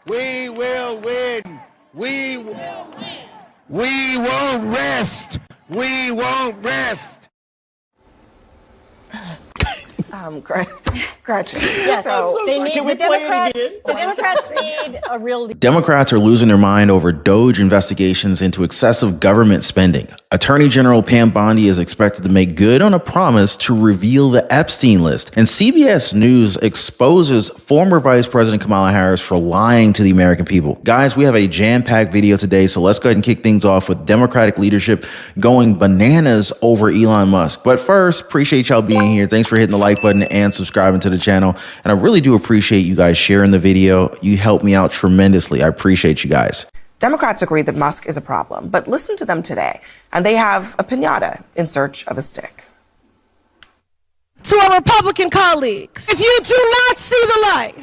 We will win. We won't rest. We won't rest. Gretchen. Yes, So they need the Democrats need a real leader. Democrats are losing their mind over Doge investigations into excessive government spending. Attorney General Pam Bondi is expected to make good on a promise to reveal the Epstein list. And CBS News exposes former Vice President Kamala Harris for lying to the American people. Guys, we have a jam-packed video today, so let's go ahead and kick things off with Democratic leadership going bananas over Elon Musk. But first, appreciate y'all being here. Thanks for hitting the like button and subscribing to the channel. And I really do appreciate you guys sharing the video. You helped me out tremendously. I appreciate you guys. Democrats agree that Musk is a problem, but listen to them today. And they have a piñata in search of a stick. To our Republican colleagues, if you do not see the light,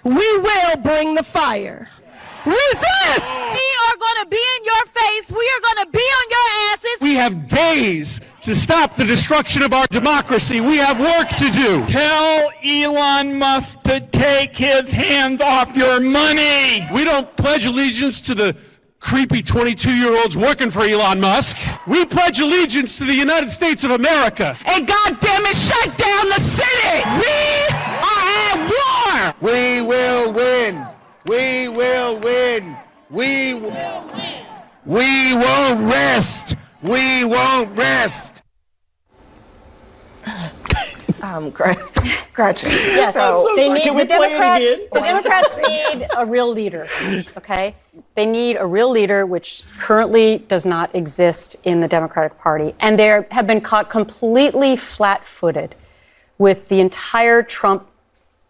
we will bring the fire. Resist! We are going to be in your face. We are going to be on your asses. We have days to stop the destruction of our democracy. We have work to do. Tell Elon Musk to take his hands off your money. We don't pledge allegiance to the creepy 22-year-olds working for Elon Musk. We pledge allegiance to the United States of America. And goddamn it, shut down the city! We are at war! We will win. We will win. We won't rest. We won't rest. Gretchen. Yes, So they need the Democrats need a real leader. Okay, they need a real leader, which currently does not exist in the Democratic Party, and they have been caught completely flat-footed with the entire Trump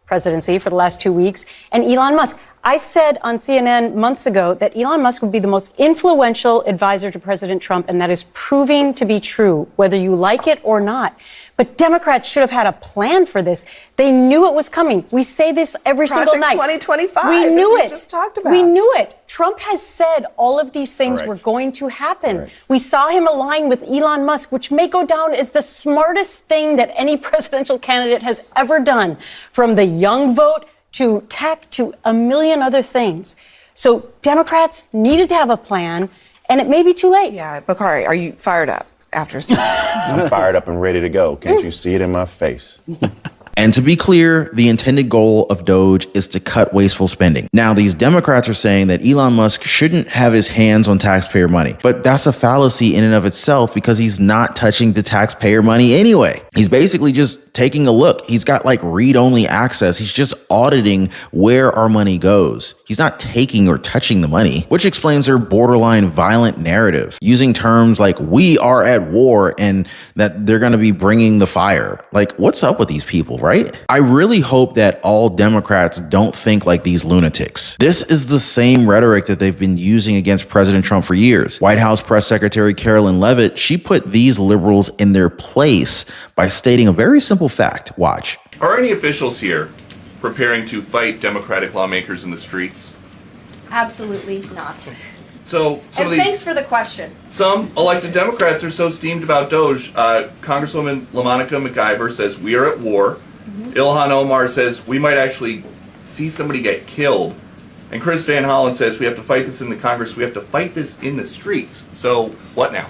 presidency for the last 2 weeks and Elon Musk. I said on CNN months ago that Elon Musk would be the most influential advisor to President Trump, and that is proving to be true, whether you like it or not. But Democrats should have had a plan for this. They knew it was coming. We say this every single night. Project 2025, we knew it. Just talked about. We knew it. Trump has said all of these things Correct. were going to happen. Correct. We saw him align with Elon Musk, which may go down as the smartest thing that any presidential candidate has ever done, from the young vote to tech, to a million other things. So Democrats needed to have a plan, and it may be too late. Yeah, Bakari, are you fired up after seeing that? I'm fired up and ready to go. Can't you see it in my face? And to be clear, the intended goal of Doge is to cut wasteful spending. Now, these Democrats are saying that Elon Musk shouldn't have his hands on taxpayer money, but that's a fallacy in and of itself because he's not touching the taxpayer money anyway. He's basically just taking a look. He's got like read-only access. He's just auditing where our money goes. He's not taking or touching the money, which explains their borderline violent narrative, using terms like "we are at war" and that they're going to be bringing the fire. Like, what's up with these people? Right? I really hope that all Democrats don't think like these lunatics. This is the same rhetoric that they've been using against President Trump for years. White House Press Secretary Carolyn Leavitt, she put these liberals in their place by stating a very simple fact. Watch. Are any officials here preparing to fight Democratic lawmakers in the streets? Absolutely not. So some of these, thanks for the question. Some elected Democrats are so steamed about Doge. Congresswoman LaMonica McIver says we are at war. Ilhan Omar says we might actually see somebody get killed. And Chris Van Hollen says we have to fight this in the Congress. We have to fight this in the streets. So what now?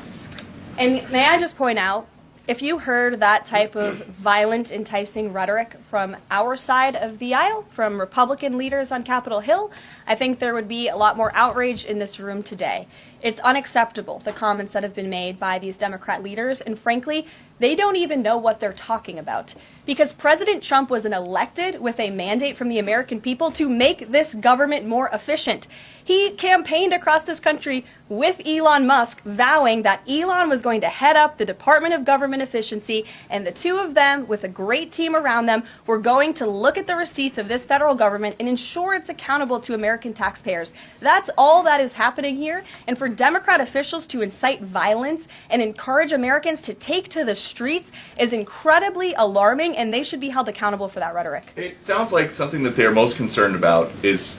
And may I just point out, if you heard that type of violent, enticing rhetoric from our side of the aisle, from Republican leaders on Capitol Hill, I think there would be a lot more outrage in this room today. It's unacceptable, the comments that have been made by these Democrat leaders, and frankly, they don't even know what they're talking about. Because President Trump was elected with a mandate from the American people to make this government more efficient. He campaigned across this country with Elon Musk, vowing that Elon was going to head up the Department of Government Efficiency, and the two of them, with a great team around them, were going to look at the receipts of this federal government and ensure it's accountable to American taxpayers. That's all that is happening here, and for Democrat officials to incite violence and encourage Americans to take to the streets is incredibly alarming, and they should be held accountable for that rhetoric. It sounds like something that they're most concerned about is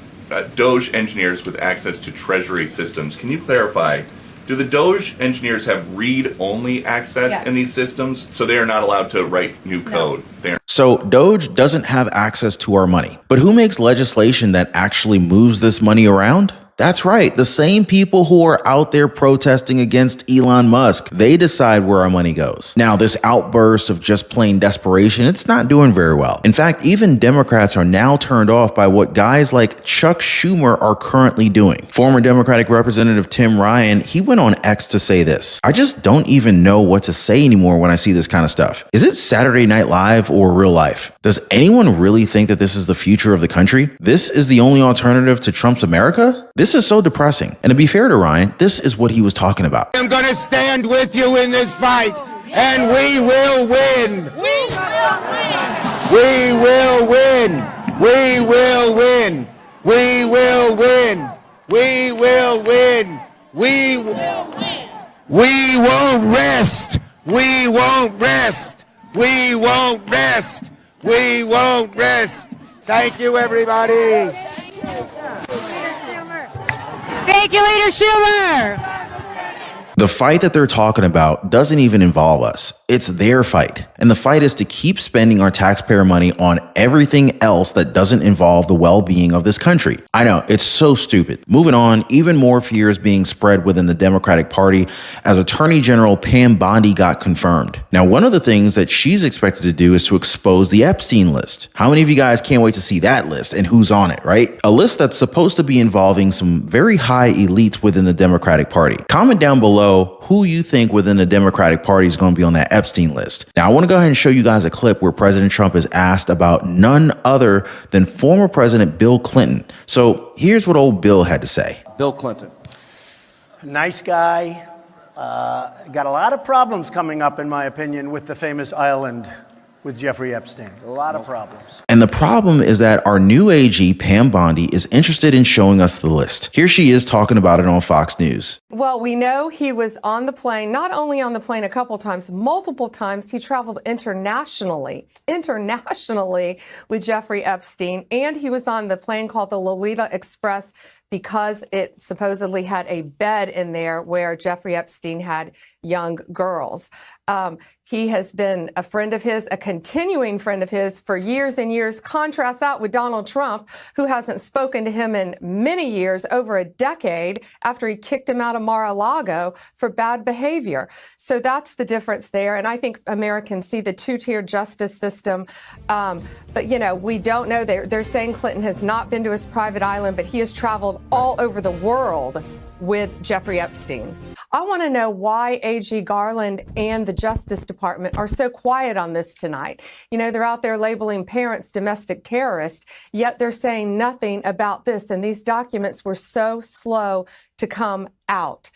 Doge engineers with access to Treasury systems. Can you clarify, do the Doge engineers have read-only access in these systems, so they are not allowed to write new code? No. So Doge doesn't have access to our money. But who makes legislation that actually moves this money around? That's right, the same people who are out there protesting against Elon Musk. They decide where our money goes. Now, this outburst of just plain desperation, it's not doing very well. In fact, even Democrats are now turned off by what guys like Chuck Schumer are currently doing. Former Democratic Representative Tim Ryan, he went on X to say this: "I just don't even know what to say anymore when I see this kind of stuff. Is it Saturday Night Live or real life? Does anyone really think that this is the future of the country? This is the only alternative to Trump's America?" This is so depressing. And to be fair to Ryan, this is what he was talking about. I'm going to stand with you in this fight, and we will win. We will win. We will win. We will win. We will win. We will win. We won't rest. We won't rest. We won't rest. We won't rest. Thank you, everybody. Thank you, Leader Schumer. The fight that they're talking about doesn't even involve us. It's their fight. And the fight is to keep spending our taxpayer money on everything else that doesn't involve the well-being of this country. I know, it's so stupid. Moving on, even more fear is being spread within the Democratic Party as Attorney General Pam Bondi got confirmed. Now, one of the things that she's expected to do is to expose the Epstein list. How many of you guys can't wait to see that list and who's on it, right? A list that's supposed to be involving some very high elites within the Democratic Party. Comment down below who you think within the Democratic Party is going to be on that Epstein list. Now, I want to go ahead and show you guys a clip where President Trump is asked about none other than former President Bill Clinton. So here's what old Bill had to say. Bill Clinton. Nice guy. Got a lot of problems coming up, in my opinion, with the famous island with Jeffrey Epstein. A lot of problems. And the problem is that our new AG, Pam Bondi, is interested in showing us the list. Here she is talking about it on Fox News. Well, we know he was on the plane, not only on the plane a couple times, multiple times. He traveled internationally with Jeffrey Epstein. And he was on the plane called the Lolita Express because it supposedly had a bed in there where Jeffrey Epstein had young girls. He has been a friend of his, a continuing friend of his for years and years. Contrast that with Donald Trump, who hasn't spoken to him in many years, over a decade, after he kicked him out of Mar-a-Lago for bad behavior. So that's the difference there. And I think Americans see the two-tier justice system. But, you know, we don't know. They're saying Clinton has not been to his private island, but he has traveled all over the world with Jeffrey Epstein. I want to know why AG Garland and the Justice Department are so quiet on this tonight. You know, they're out there labeling parents domestic terrorists, yet they're saying nothing about this. And these documents were so slow to come out.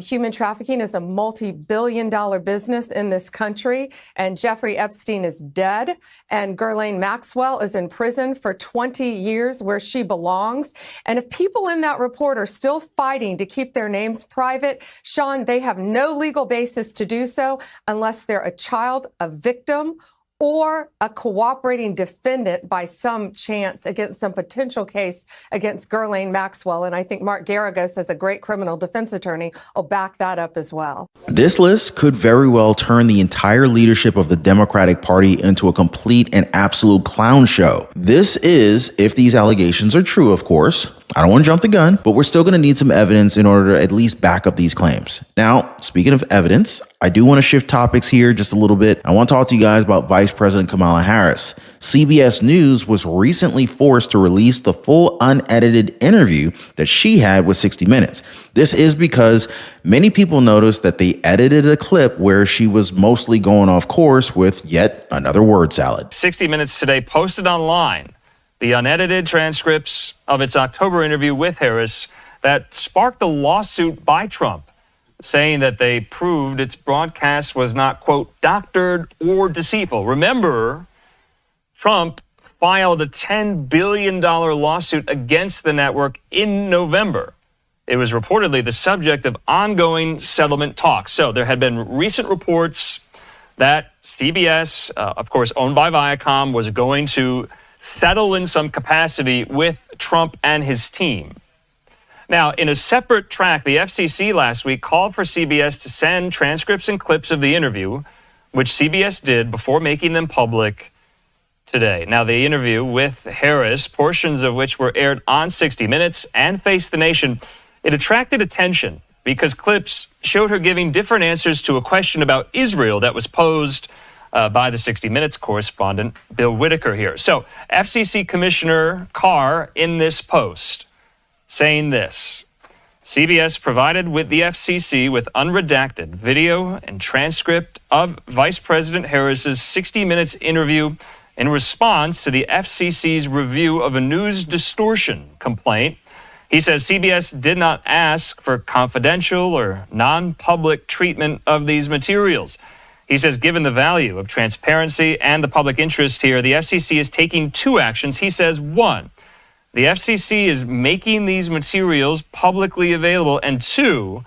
Human trafficking is a multi-billion-dollar business in this country, and Jeffrey Epstein is dead, and Ghislaine Maxwell is in prison for 20 years where she belongs. And if people in that report are still fighting to keep their names private, Sean, they have no legal basis to do so unless they're a child, a victim, or a cooperating defendant by some chance against some potential case against Ghislaine Maxwell. And I think Mark Garagos, as a great criminal defense attorney, will back that up as well. This list could very well turn the entire leadership of the Democratic Party into a complete and absolute clown show. This is, if these allegations are true, of course. I don't want to jump the gun, but we're still going to need some evidence in order to at least back up these claims. Now, speaking of evidence, I do want to shift topics here just a little bit. I want to talk to you guys about Vice President Kamala Harris. CBS News was recently forced to release the full unedited interview that she had with 60 Minutes. This is because many people noticed that they edited a clip where she was mostly going off course with yet another word salad. 60 Minutes today posted online the unedited transcripts of its October interview with Harris that sparked a lawsuit by Trump, saying that they proved its broadcast was not, quote, doctored or deceitful. Remember, Trump filed a $10 billion lawsuit against the network in November. It was reportedly the subject of ongoing settlement talks. So there had been recent reports that CBS, of course, owned by Viacom, was going to settle in some capacity with Trump and his team. Now, in a separate track, the FCC last week called for CBS to send transcripts and clips of the interview, which CBS did before making them public today. Now, the interview with Harris, portions of which were aired on 60 Minutes and Face the Nation, it attracted attention because clips showed her giving different answers to a question about Israel that was posed by the 60 Minutes correspondent, Bill Whitaker here. So, FCC Commissioner Carr in this post saying this: CBS provided with the FCC with unredacted video and transcript of Vice President Harris's 60 Minutes interview in response to the FCC's review of a news distortion complaint. He says CBS did not ask for confidential or non-public treatment of these materials. He says given the value of transparency and the public interest here, the FCC is taking two actions. He says, one, the FCC is making these materials publicly available, and two,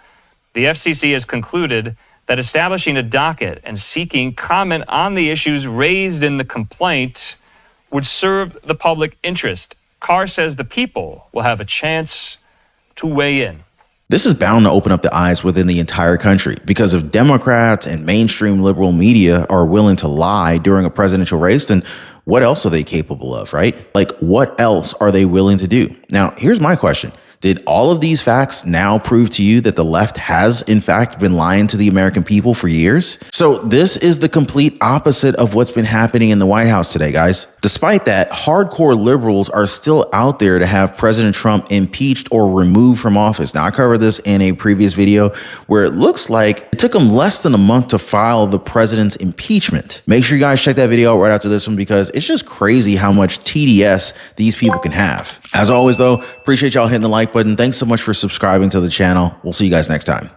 the FCC has concluded that establishing a docket and seeking comment on the issues raised in the complaint would serve the public interest. Carr says the people will have a chance to weigh in. This is bound to open up the eyes within the entire country, because if Democrats and mainstream liberal media are willing to lie during a presidential race, then what else are they capable of, right? Like, what else are they willing to do? Now, here's my question. Did all of these facts now prove to you that the left has, in fact, been lying to the American people for years? So this is the complete opposite of what's been happening in the White House today, guys. Despite that, hardcore liberals are still out there to have President Trump impeached or removed from office. Now, I covered this in a previous video where it looks like it took them less than a month to file the president's impeachment. Make sure you guys check that video out right after this one, because it's just crazy how much TDS these people can have. As always, though, appreciate y'all hitting the like button. Thanks so much for subscribing to the channel. We'll see you guys next time.